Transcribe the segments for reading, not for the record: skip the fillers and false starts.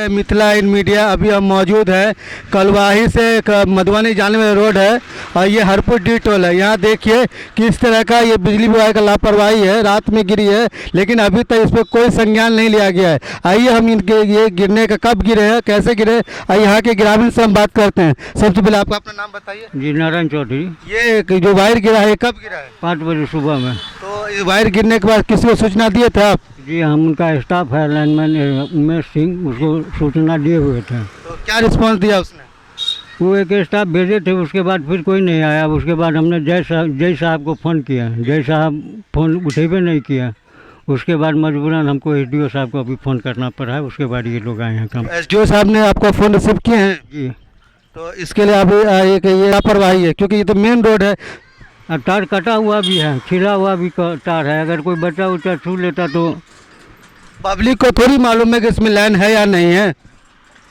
मिथिला इन media. अभी हम मौजूद हैं कलवाही से मधुबनी जाने वाला रोड है और ये हरपुर डी टोल है। यहाँ देखिए किस तरह का ये बिजली विभाग का लापरवाही है, रात में गिरी है लेकिन अभी तक इस पर कोई संज्ञान नहीं लिया गया है। आइए हम इनके ये गिरने का कब गिरे हैं, कैसे गिरे, आइए यहाँ के ग्रामीण से हम बात करते हैं। सबसे पहले आपका अपना नाम बताइए। जी नारायण चौधरी। ये जो वायर गिरा है कब गिरा है? 5 बजे सुबह में। तो ये वायर गिरने के बाद किसी को सूचना दिए थे आप? जी हम उनका स्टाफ है लाइनमैन उमेश सिंह, उसको सूचना दिए हुए थे। तो क्या रिस्पांस दिया उसने? वो एक स्टाफ भेजे थे, उसके बाद फिर कोई नहीं आया। उसके बाद हमने जय साहब को फ़ोन किया, जय साहब फ़ोन उठेबे नहीं किया। उसके बाद मजबूरन हमको एसडीओ साहब को अभी फ़ोन करना पड़ा है। उसके बाद ये लोग आए हैं काम। एसडीओ साहब ने आपका फ़ोन रिसीव किए हैं? जी। तो इसके लिए अभी ये लापरवाही है क्योंकि ये तो मेन रोड है। तार कटा हुआ भी है, छिला हुआ भी तार है। अगर कोई बच्चा उच्चा छू लेता तो पब्लिक को थोड़ी मालूम है कि इसमें लाइन है या नहीं है।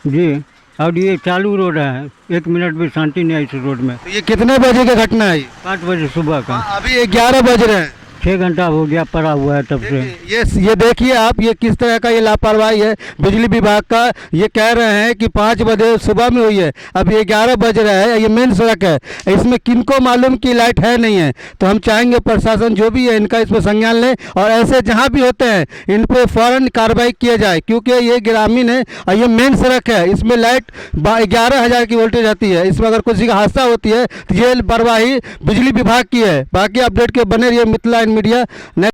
जी। और ये चालू रोड है, 1 मिनट भी शांति नहीं है इस रोड में। तो ये कितने बजे की घटना है? 5 बजे सुबह का। अभी 11 बज रहे हैं। 6 घंटा हो गया पड़ा हुआ है तब से। ये देखिए आप, ये किस तरह का ये लापरवाही है बिजली विभाग का। ये कह रहे हैं कि 5 बजे सुबह में हुई है, अब ये 11 बज रहा है। ये मेन सड़क है, इसमें किनको मालूम कि लाइट है नहीं है। तो हम चाहेंगे प्रशासन जो भी है इनका इस पर संज्ञान ले और ऐसे जहाँ भी होते हैं इन पर फ़ौरन कार्रवाई किया जाए क्योंकि ये ग्रामीण है और ये मेन सड़क है। इसमें लाइट 11,000 की वोल्टेज आती है। इसमें अगर किसी का हादसा होती है तो ये लापरवाही बिजली विभाग की है। बाकी अपडेट के बने रहिए मिथिला मीडिया।